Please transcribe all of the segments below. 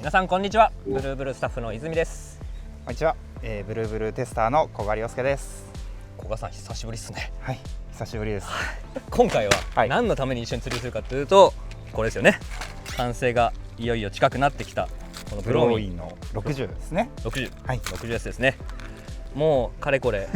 皆さんこんにちは。ブルーブルースタッフの泉です。こんにちは、ブルーブルーテスターの小賀亮介です。小賀さん久しぶりですね。はい、久しぶりです。今回は何のために一緒に釣りするかというと、これですよね。完成がいよいよ近くなってきたこのブローインの60ですね。60、はい、60Sですね。もうかれこれ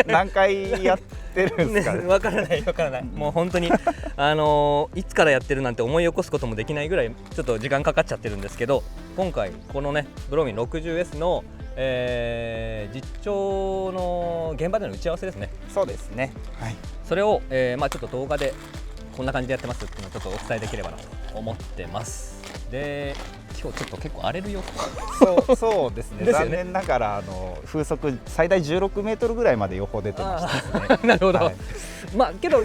何回やってるんですかね。わからない。もう本当にいつからやってるなんて思い起こすこともできないぐらいちょっと時間かかっちゃってるんですけど、今回このねブローイン 60S の、実調の現場での打ち合わせですね。そうですね。はい。それを、ちょっと動画でこんな感じでやってますっていうのをちょっとお伝えできればなと思ってます。で今日ちょっと結構荒れるよ。そうですね。残念ながら風速最大16メートルぐらいまで予報出てましたですね。なるほど。はい、けど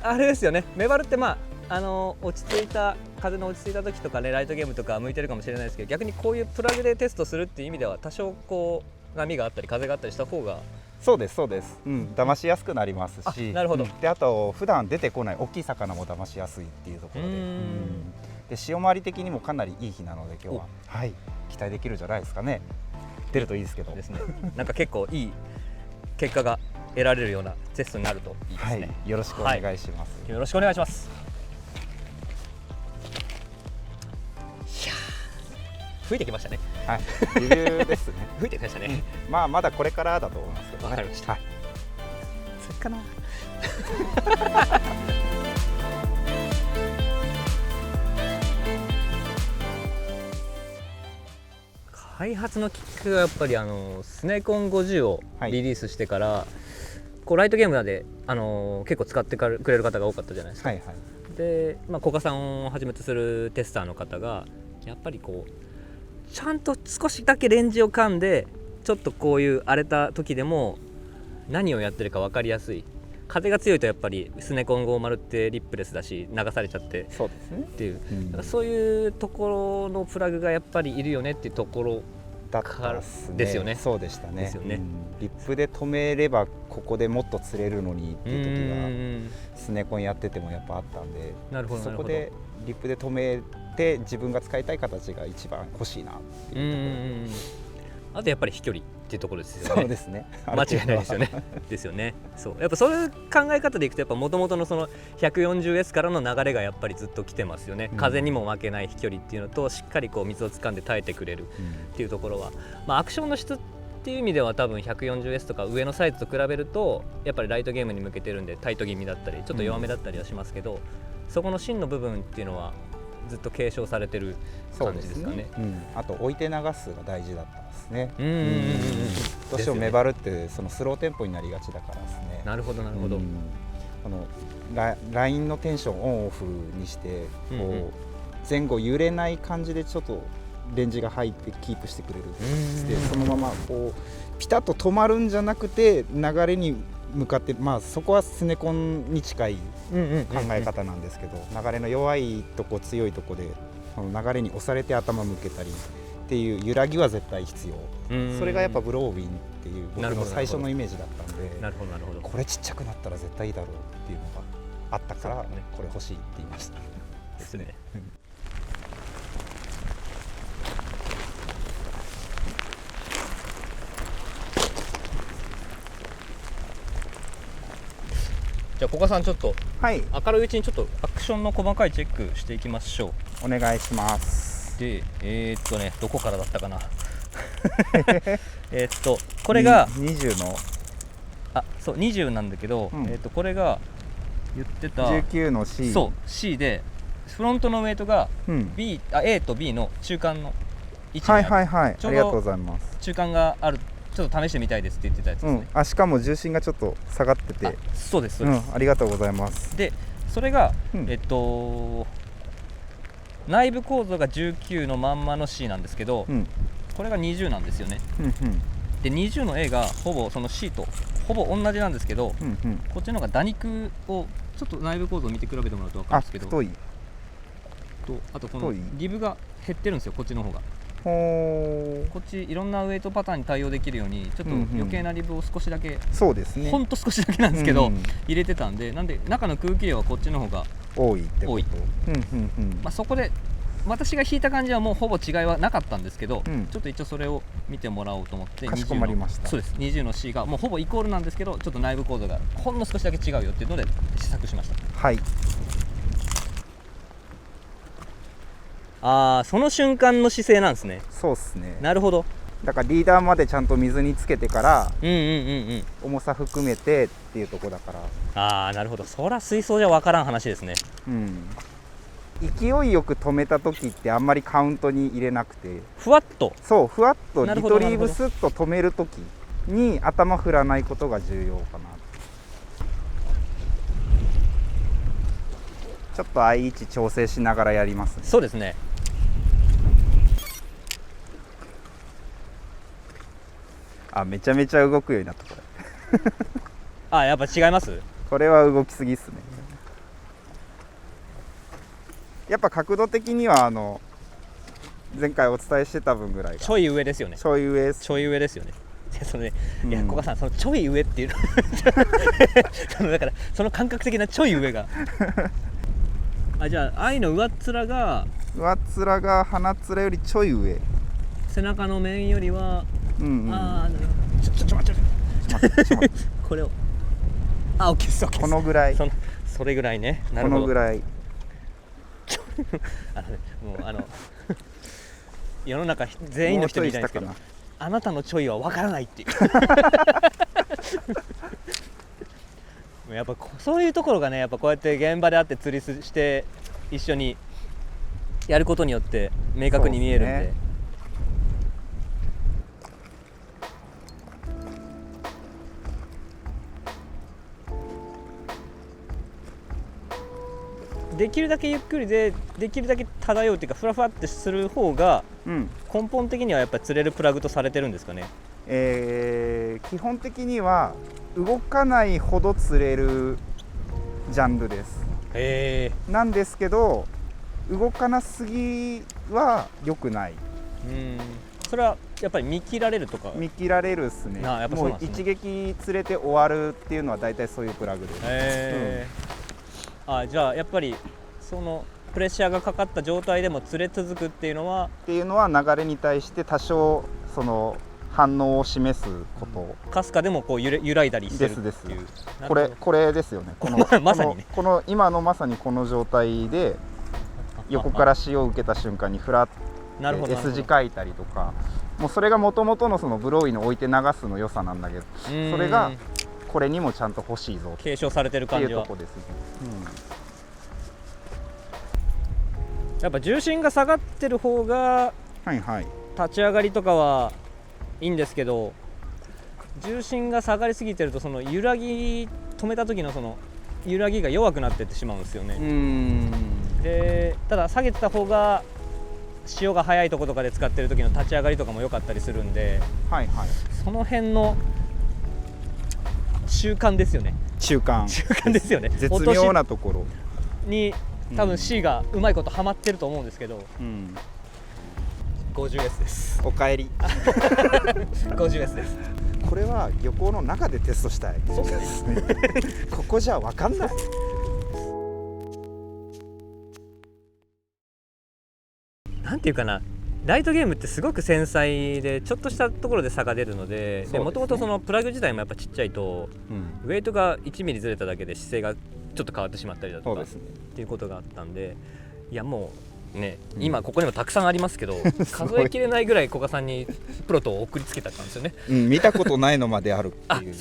あれですよね。メバルって落ち着いた風の落ち着いた時とかね、ライトゲームとか向いてるかもしれないですけど、逆にこういうプラグでテストするっていう意味では多少こう波があったり風があったりした方が。そうです。騙しやすくなりますし、なるほど。であと普段出てこない大きい魚も騙しやすいっていうところで、潮回り的にもかなりいい日なので今日は、はい、期待できるんじゃないですかね。出るといいですけどですね。なんか結構いい結果が得られるようなテストになるといいですね。はい、よろしくお願いします。よろしくお願いします。いや吹いてきましたね。はい、レビューですね。吹いてきましたね。まだこれからだと思いますけど。わかりました。はい、そっかな。開発のきっかけがやっぱりスネコン50をリリースしてから、こうライトゲームで結構使ってくれる方が多かったじゃないですか。で、小賀さんをはじめとするテスターの方がやっぱりこうちゃんと少しだけレンジを噛んで、ちょっとこういう荒れた時でも何をやってるか分かりやすい。風が強いとやっぱりスネコン50ってリップレスだし流されちゃってっていう、だからそういうところのプラグがやっぱりいるよねっていうところだったですよね。そうでしたね。ですよね。リップで止めればここでもっと釣れるのにっていう時がスネコンやっててもやっぱあったんで、そこでリップで止めて自分が使いたい形が一番欲しいなっていうところ。あとやっぱり飛距離っていうところですよね。そうですね。間違いないですよね。ですよね。そう。やっぱそういう考え方でいくとやっぱ元々のその 140S からの流れがやっぱりずっと来てますよね。風にも負けない飛距離っていうのと、しっかりこう水を掴んで耐えてくれるっていうところは、アクションの質っていう意味では多分 140S とか上のサイズと比べるとやっぱりライトゲームに向けてるんでタイト気味だったりちょっと弱めだったりはしますけど、そこの芯の部分っていうのはずっと継承されてる感じですかね。あと置いて流すが大事だったんですね。どうしてもメバルってそのスローテンポになりがちだからですね。なるほど。ラインのテンションオンオフにしてこう前後揺れない感じでちょっとレンジが入ってキープしてくれるで、そのままこうピタッと止まるんじゃなくて流れに向かって、そこはスネコンに近い考え方なんですけど、流れの弱いとこ強いとこで流れに押されて頭向けたりっていう揺らぎは絶対必要。それがやっぱブローウィンっていう僕の最初のイメージだったんで、これちっちゃくなったら絶対いいだろうっていうのがあったから、これ欲しいって言いましたですね。じゃあ小賀さんちょっと明るいうちにちょっとアクションの細かいチェックしていきましょう。お願いします。でどこからだったかな。これが20のそう20なんだけど、これが言ってた19の C。 そう C でフロントのウェイトが A と B の中間の位置にある。ありがとうございます。中間がある。ちょっと試してみたいですって言ってたやつですね。しかも重心がちょっと下がってて。そうです。ありがとうございます。でそれが内部構造が19のまんまの C なんですけど、これが20なんですよね。で20の A がほぼその C とほぼ同じなんですけど、こっちの方が打肉をちょっと内部構造を見て比べてもらうと分かるんですけど、あとこのリブが減ってるんですよ、こっちの方が。こっちいろんなウエイトパターンに対応できるようにちょっと余計なリブを少しだけ、そうですね、ほんと少しだけなんですけど、入れてたんで、なんで中の空気量はこっちの方が多いってこと。そこで私が引いた感じはもうほぼ違いはなかったんですけど、うん、ちょっと一応それを見てもらおうと思って、かしこまりました。そうです、20の C がもうほぼイコールなんですけど、ちょっと内部構造がほんの少しだけ違うよっていうので試作しました。はい。その瞬間の姿勢なんですね。そうっすね。なるほど。だからリーダーまでちゃんと水につけてから、重さ含めてっていうところだから。なるほど。そら水槽じゃ分からん話ですね。うん、勢いよく止めた時ってあんまりカウントに入れなくて、ふわっと、そうふわっとリトリーブスッと止める時に頭振らないことが重要かな。ちょっと相位置調整しながらやりますね。そうですね。めちゃめちゃ動くようになったこれ。やっぱ違います？これは動きすぎっすね。やっぱ角度的には前回お伝えしてた分ぐらいがちょい上ですよね。ちょい上です。ちょい上ですよね。それ、いや、古賀さん、そのちょい上っていうのだからその感覚的なちょい上がじゃあ愛の上っ面が鼻っ面よりちょい上、背中の面よりは、なるほど。ちょっと待ってこれをOK です。このぐらい、それぐらいね。なるほど。このぐらいもう世の中全員の人みたいですけど、あなたのちょいは分からないっていうやっぱそういうところがね、やっぱこうやって現場で会って釣りして一緒にやることによって明確に見えるんで、できるだけゆっくりでできるだけ漂うっていうか、ふらふらってする方が根本的にはやっぱり釣れるプラグとされてるんですかね。基本的には動かないほど釣れるジャンルです。なんですけど動かなすぎは良くない。それはやっぱり見切られるとか。見切られるっすね。もう一撃釣れて終わるっていうのは大体そういうプラグです。じゃあやっぱりそのプレッシャーがかかった状態でも釣れ続くっていうのは流れに対して多少その反応を示すこと。かすかでもこう揺らいだりしてるっていう。ですこれですよね。まさにね、今のまさにこの状態で横から潮を受けた瞬間にフラッて S 字書いたりとか、もうそれがもともとのそのブローイの置いて流すの良さなんだけど、それがこれにもちゃんと欲しいぞ継承されてる感じはっていうとこですね。やっぱ重心が下がってる方が立ち上がりとかはいいんですけど、重心が下がりすぎてるとその揺らぎ止めた時のその揺らぎが弱くなっていってしまうんですよね。でただ下げてた方が潮が速いところとかで使ってる時の立ち上がりとかも良かったりするんで、その辺の中間ですよね。中間ですよね。絶妙なところに多分 C がうまいことハマってると思うんですけど、50S です。おかえり50S です。これは漁港の中でテストしたい。そうですねここじゃ分かんない。なんていうかな、ライトゲームってすごく繊細でちょっとしたところで差が出るので、もともとそのプラグ自体もやっぱちっちゃいと、ウェイトが1ミリずれただけで姿勢がちょっと変わってしまったりだとかっていうことがあったんで、いやもうね、今ここにもたくさんありますけど数えきれないぐらい古賀さんにプロトを送りつけたんですよね。見たことないのまであるっていう。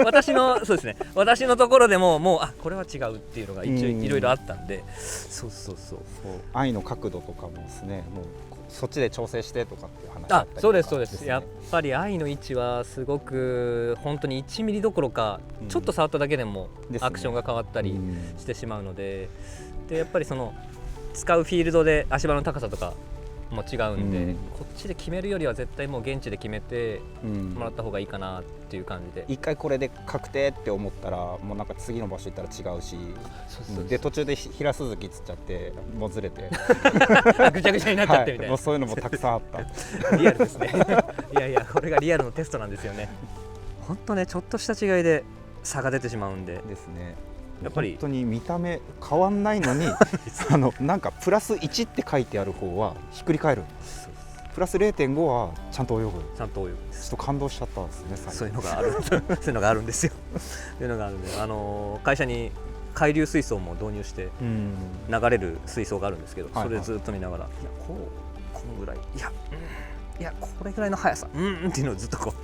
私のところでももうこれは違うっていうのが一応いろいろあったんで、そう愛の角度とかもですね、もうそっちで調整してとかっていう話だったりとか。そうです。やっぱり愛の位置はすごく本当に1ミリどころか、ちょっと触っただけでもアクションが変わったりしてしまうので、やっぱりその使うフィールドで足場の高さとかも違うんで、こっちで決めるよりは絶対もう現地で決めてもらった方がいいかなっていう感じで、一回これで確定って思ったらもうなんか次の場所行ったら違うし、で途中で平鈴木つっちゃってもうずれてぐちゃぐちゃになっちゃってみたいな、もうそういうのもたくさんあったリアルですねいやこれがリアルのテストなんですよね。本当ね、ちょっとした違いで差が出てしまうんでですね。やっぱり本当に見た目変わんないのになんかプラス1って書いてある方はひっくり返るんです。プラス 0.5 はちゃんと泳ぐ。ちゃんと泳ぐ。ちょっと感動しちゃったんですね。そういうのがあるそういうのがあるんですよそういうのがあるんで、会社に海流水槽も導入して流れる水槽があるんですけど、それずっと見ながら、いやこのぐらい、いやこれぐらいの速さっていうのをずっとこう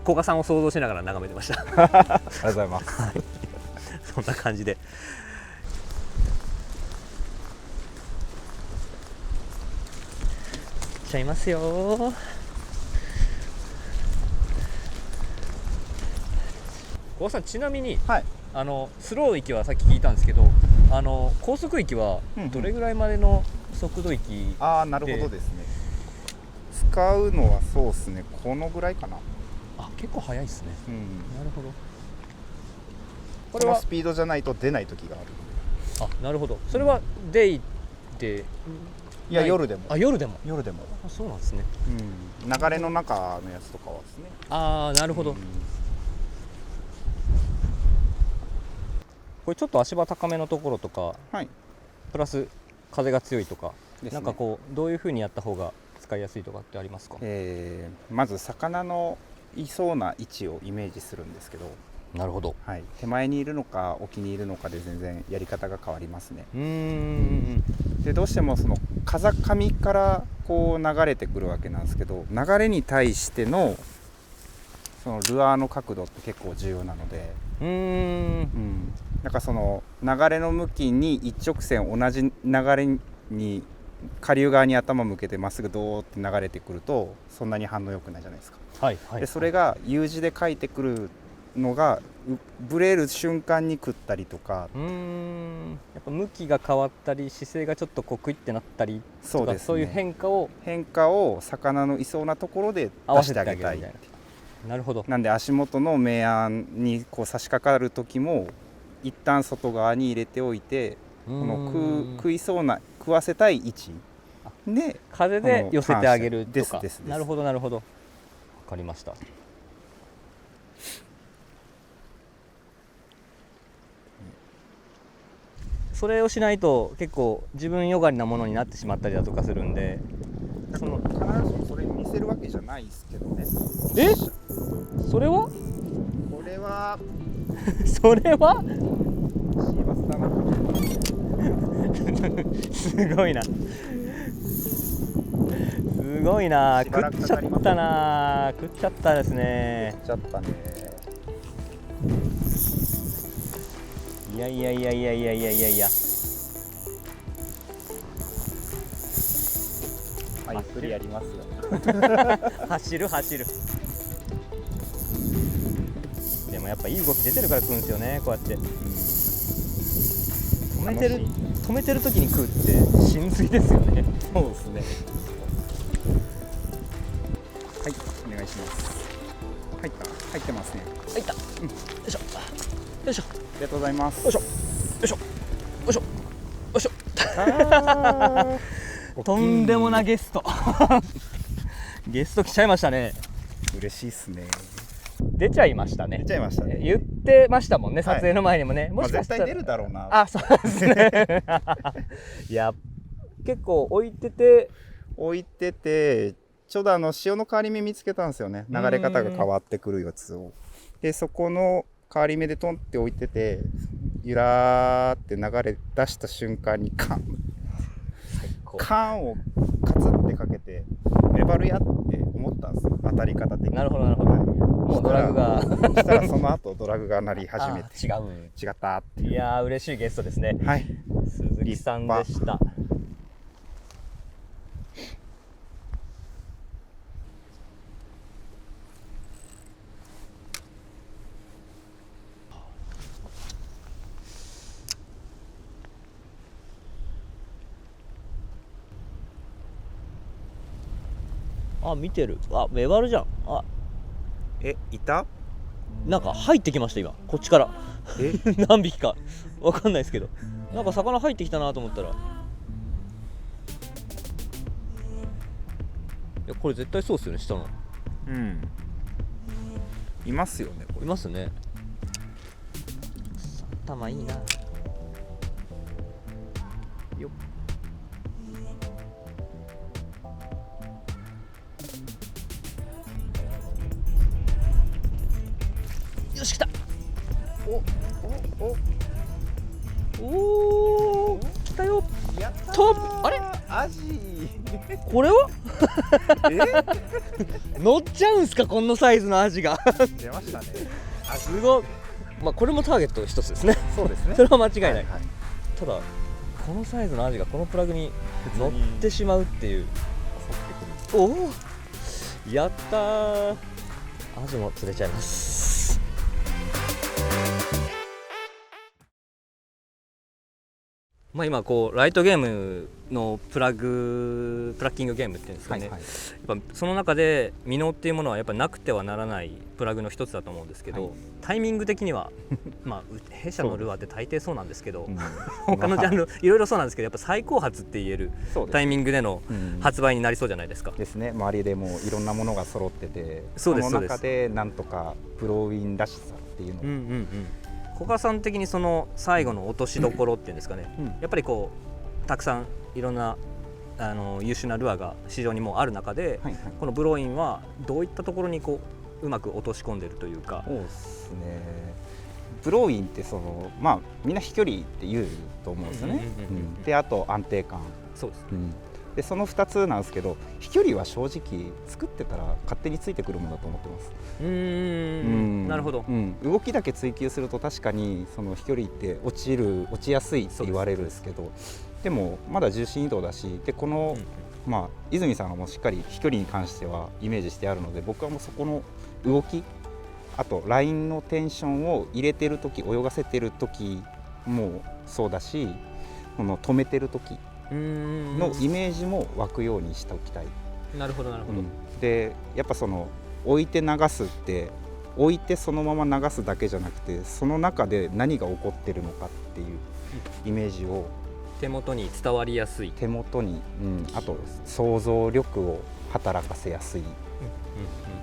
古賀さんを想像しながら眺めてましたありがとうございます、はい、そんな感じでちゃいますよ。古賀さん、ちなみに、はい、スロー域はさっき聞いたんですけど、高速域はどれぐらいまでの速度域で、なるほどですね。使うのはそうですね、このぐらいかな。結構速いですね、なるほど。これはスピードじゃないと出ない時がある。なるほど。それはデイで、いや夜でも。夜でも。そうなんですね。流れの中のやつとかはですね。なるほど。これちょっと足場高めのところとか、はい、プラス風が強いとか、なんかこうどういう風にやった方が使いやすいとかってありますか？まず魚のいそうな位置をイメージするんですけど。なるほど、はい、手前にいるのか沖にいるのかで全然やり方が変わりますね。でどうしてもその風上からこう流れてくるわけなんですけど、流れに対してのそのルアーの角度って結構重要なので、なんかその流れの向きに一直線同じ流れに下流側に頭向けてまっすぐドーって流れてくるとそんなに反応良くないじゃないですか。でそれが U 字で書いてくるのがブレる瞬間に食ったりとか、やっぱ向きが変わったり姿勢がちょっとこうクイってなったりとか、そういう変化を魚のいそうなところで出してあげたい。なるほど。なんで足元の明暗にこう差し掛かる時も一旦外側に入れておいて、この食わせたい位置で風で寄せてあげるとか。です。なるほどなるほど、分かりました。それをしないと結構自分よがりなものになってしまったりだとかするんで、必ずしもそれ見せるわけじゃないですけどね。それはこれはそれはシーバスだすごいなすごいな、食っちゃったな、食っちゃったですね。食っちゃったね。いやゆっくりやります走るでもやっぱいい動き出てるから食うんですよね、こうやって、止めてる時に食うって神髄ですよね。そうですね。はい、お願いします。入ってますね。入った、よいしょよいしょ、ありがとうございます。よいしょよいしょよいしょよいしょとんでもなゲストゲスト来ちゃいましたね。嬉しいっすね。出ちゃいましたね。言ってましたもんね、撮影の前にもね。もしかしたら絶対出るだろうな。そうですねいや結構置いててちょうど潮の変わり目見つけたんですよね。流れ方が変わってくるやつを。でそこの変わり目でトンって置いてて、ゆらーって流れ出した瞬間にカンをカツってかけてメバルやって思ったんですよ、当たり方的に。なるほどもうドラグがそしたらその後ドラグが鳴り始めて違ったって。いやー嬉しいゲストですね。はい、鈴木さんでした。見てる。メバルじゃん。いた？なんか入ってきました今、こっちから何匹かわかんないですけど、なんか魚入ってきたなと思ったら、いやこれ絶対そうですよね、下の。いますよね、これ。いますね。頭いいな。よっ。よし、来た。おお、来たよ。やったー。と、あれ、アジこれは乗っちゃうんすか、このサイズのアジが。出ましたね。すごい。まあこれもターゲット一つですね。そうですね。それは間違いない、はいはい、ただこのサイズのアジがこのプラグに乗ってしまうっていう。おお、やったー。アジも釣れちゃいます。まあ今こうライトゲームのプラッキングゲームっていうんですかね、はいはい、やっぱその中でミノっていうものはやっぱなくてはならないプラグの一つだと思うんですけど、はい、タイミング的にはまあ弊社のルアーって大抵そうなんですけど、他のジャンルいろいろそうなんですけど、やっぱ最高発って言えるタイミングでの発売になりそうじゃないですか。ですね。周りでもいろんなものが揃ってて、その中でなんとかプロウィンらしさっていうのを、古賀さん的にその最後の落としどころっていうんですかね、やっぱりこうたくさんいろんな優秀なルアーが市場にもうある中で、このブローインはどういったところにこううまく落とし込んでるというか。そうですね。ブローインってまあみんな飛距離って言うと思うんですよね。で、あと安定感。そうです、でその2つなんですけど、飛距離は正直作ってたら勝手についてくるものだと思ってます。なるほど、動きだけ追求すると確かにその飛距離って落ちやすいって言われるんですけど、でもまだ重心移動だし、でこの、まあ、泉さんがもうしっかり飛距離に関してはイメージしてあるので、僕はもうそこの動き、あとラインのテンションを入れてる時、泳がせてる時もそうだし、この止めてる時のイメージも湧くようにしておきたい。なるほどなるほど。でやっぱその置いて流すって置いてそのまま流すだけじゃなくて、その中で何が起こってるのかっていうイメージを手元に伝わりやすい、手元に、あと想像力を働かせやすい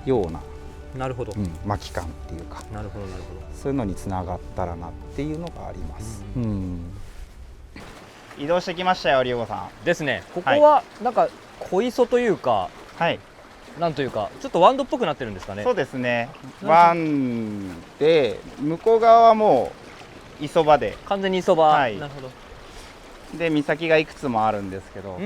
ような、なるほど、巻き感っていうか、なるほどなるほど、そういうのにつながったらなっていうのがあります。移動してきましたよ、リオゴさん。ですね。ここはなんか小磯というか、はい、なんというかちょっとワンドっぽくなってるんですかね。そうですね。ワンで向こう側はもう磯場で、完全に磯場。はい、なるほど。で岬がいくつもあるんですけど、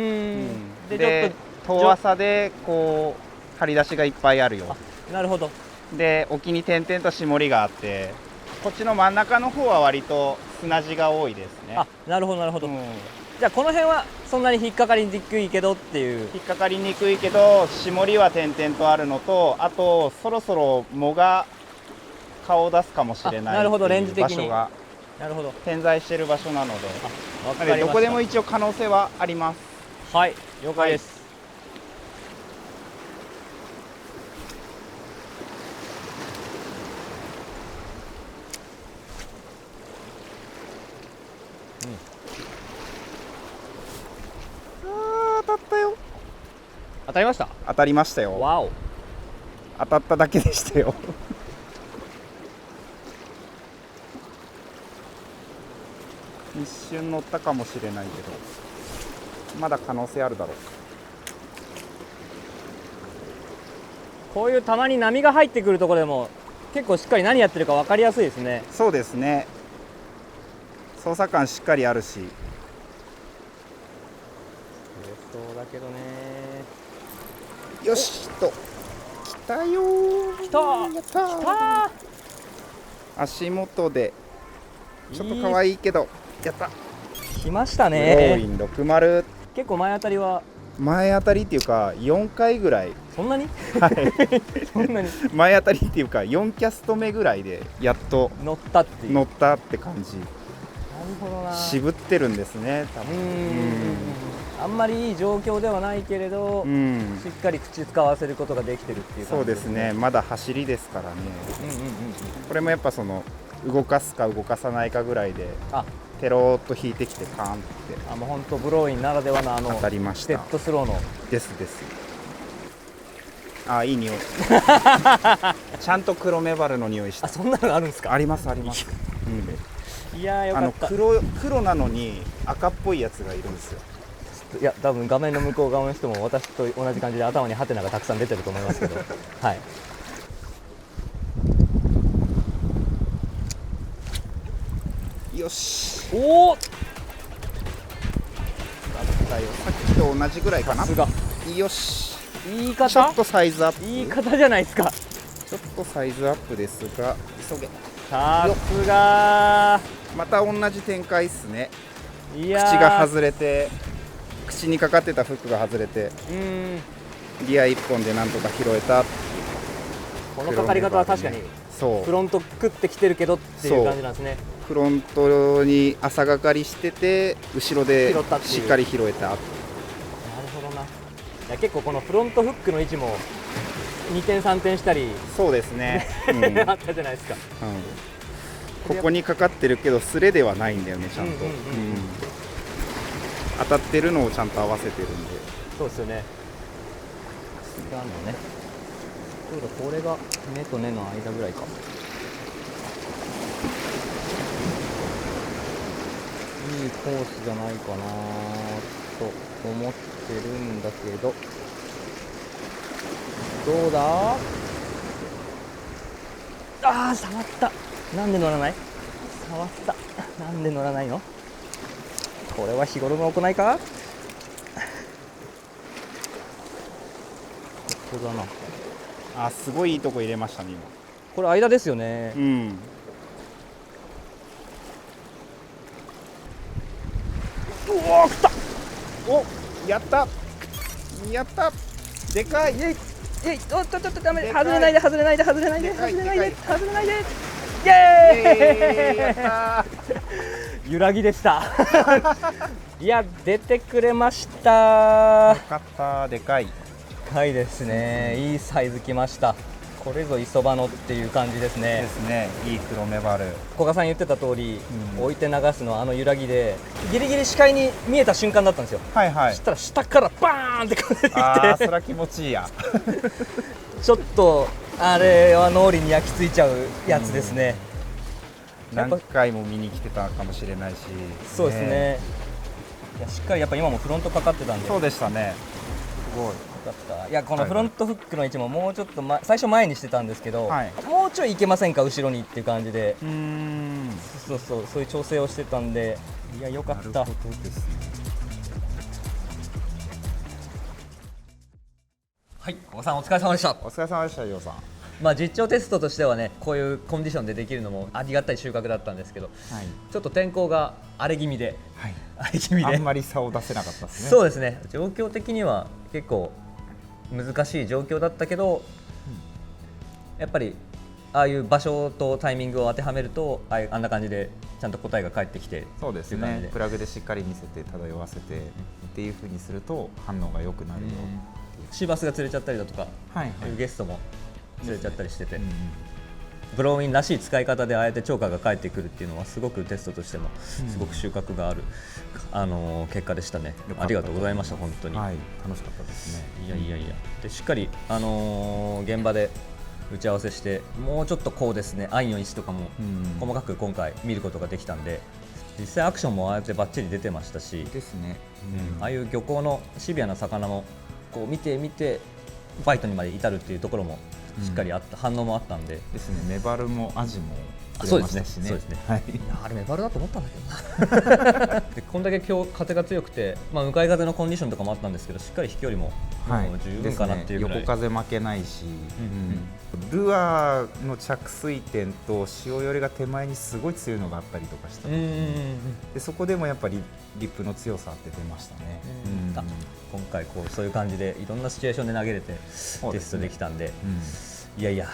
で遠浅でこう張り出しがいっぱいあるよ。なるほど。で沖に点々と絞りがあって、こっちの真ん中の方は割と砂地が多いですね。なるほどなるほど。じゃあこの辺はそんなに引っかかりにくいけどっていう。引っかかりにくいけど絞りは点々とあるのと、あとそろそろ藻が顔を出すかもしれない。なるほど、レンジ的に場所が点在している場所なので、どこでも一応可能性はあります。はい、了解です。当たったよ。当たりました。当たりましたよ。わお。当たっただけでしたよ。一瞬乗ったかもしれないけど、まだ可能性あるだろう。こういうたまに波が入ってくるところでも結構しっかり何やってるか分かりやすいですね。そうですね。操作感しっかりあるし。そうだけどね。よしと来たよー。来たー。やったー。来たー。足元でちょっと可愛いけどやった。来ましたね。ブローイン60。結構前当たりは前当たりっていうか4回ぐらい。そんなに？はい。そんなに前当たりっていうか4キャスト目ぐらいでやっと乗ったっていう。乗ったって感じ。なるほどな。渋ってるんですね、多分。あんまりいい状況ではないけれど、しっかり口使わせることができてるっていう感じですね。そうですね。まだ走りですからね。これもやっぱその動かすか動かさないかぐらいでテローっと引いてきてカーンって。もう本当ブローインならではの当たりました。デッドスローのです。いい匂い。ちゃんと黒メバルの匂いした。そんなのあるんですか？ありますあります。いやーよかった。黒なのに赤っぽいやつがいるんですよ。いや多分画面の向こう側の人も私と同じ感じで頭にハテナがたくさん出てると思いますけどはい。よし。おお。さっきと同じぐらいかな。さすが。よし。言い方。ちょっとサイズアップ。言い方じゃないですか。ちょっとサイズアップですが、急げ。さすが。また同じ展開っすね。いや口が外れて、口にかかってたフックが外れて、ギア1本でなんとか拾えた。このかかり方は確かにそうフロント食ってきてるけどっていう感じなんですね。フロントに朝がかりしてて後ろでしっかり拾えた。なるほどな。いや結構このフロントフックの位置も2点3点したりそうですね、あったじゃないですか、ここにかかってるけどスレではないんだよねちゃんと、当たってるのをちゃんと合わせてるんで。そうですよね。あのね、そうだ、これが根と根の間ぐらいか。いいコースじゃないかなと思ってるんだけど、どうだ。あー触った。なんで乗らない。触った。なんで乗らないの。これは日頃の行いか。ここだな。あ、すごいいいとこ入れましたね今。これ間ですよね。うわー、来た。お、やったやった、でかい。イエイイエイ。おっとダメ。外れないで外れないで外れないで外れないで外れないで。イエーイ。やった揺らぎでしたいや出てくれました。よかった。でかい。でかいですね。いいサイズきました。これぞ磯場のっていう感じですね。ですね。いい黒メバル。古賀さん言ってた通り、置いて流すのは揺らぎでギリギリ視界に見えた瞬間だったんですよ。はいはい。そしたら下からバーンってこれてきて、ああ、それは気持ちいいやちょっとあれは脳裏に焼き付いちゃうやつですね。何回も見に来てたかもしれないし。そうですね。いやしっかりやっぱ今もフロントかかってたんで。そうでしたね。すごい。だった。いやこのフロントフックの位置ももうちょっと、最初前にしてたんですけど、もうちょいいけませんか後ろにっていう感じで、そういう調整をしてたんで、いや良かった。はい、古賀さんお疲れ様でした。お疲れ様でした、ヨウさん。実調テストとしてはね、こういうコンディションでできるのもありがたい収穫だったんですけど、ちょっと天候が荒れ気味で、あんまり差を出せなかったですね。そうですね。状況的には結構難しい状況だったけど、やっぱりああいう場所とタイミングを当てはめるとあんな感じでちゃんと答えが返ってきて。そうですね。プラグでしっかり見せて漂わせてっていう風にすると反応が良くなるよ。シーバスが釣れちゃったりだとか、ゲストも釣れちゃったりしてて、ブローインらしい使い方であえて釣果が返ってくるっていうのはすごくテストとしてもすごく収穫がある、結果でしたね。ありがとうございました。本当に、楽しかったですね。いやでしっかり、現場で打ち合わせして、もうちょっとこうですね、アインの位置とかも細かく今回見ることができたんで、実際アクションもああやってバッチリ出てましたしですね、ああいう漁港のシビアな魚もこう見てバイトにまで至るっていうところもしっかりあった、反応もあったんでですね。メバルもアジもそうですね。そうですね。あれメバルだと思ったんだけどなでこんだけ今日風が強くて、向かい風のコンディションとかもあったんですけど、しっかり飛距離も十分かなっていうぐらい、横風負けないし、ルアーの着水点と潮寄りが手前にすごい強いのがあったりとかしたので、そこでもやっぱりリップの強さって出ましたね。今回そういう感じでいろんなシチュエーションで投げれてテストできたんで、いや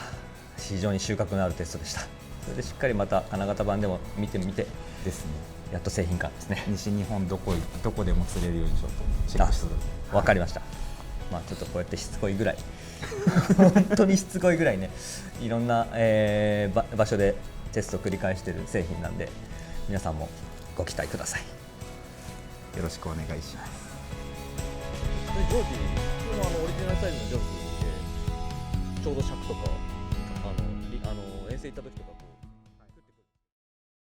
非常に収穫のあるテストでした。それでしっかりまた金型版でも見てですね、やっと製品化ですね。西日本どこでも釣れるようにちょっとチェックする。わかりました。ちょっとこうやってしつこいぐらい本当にしつこいぐらいね、いろんな、場所でテストを繰り返している製品なんで、皆さんもご期待ください。よろしくお願いします。ジョージ、普通のオリジナルサイズのジョージでちょうど尺とか遠征行った時とか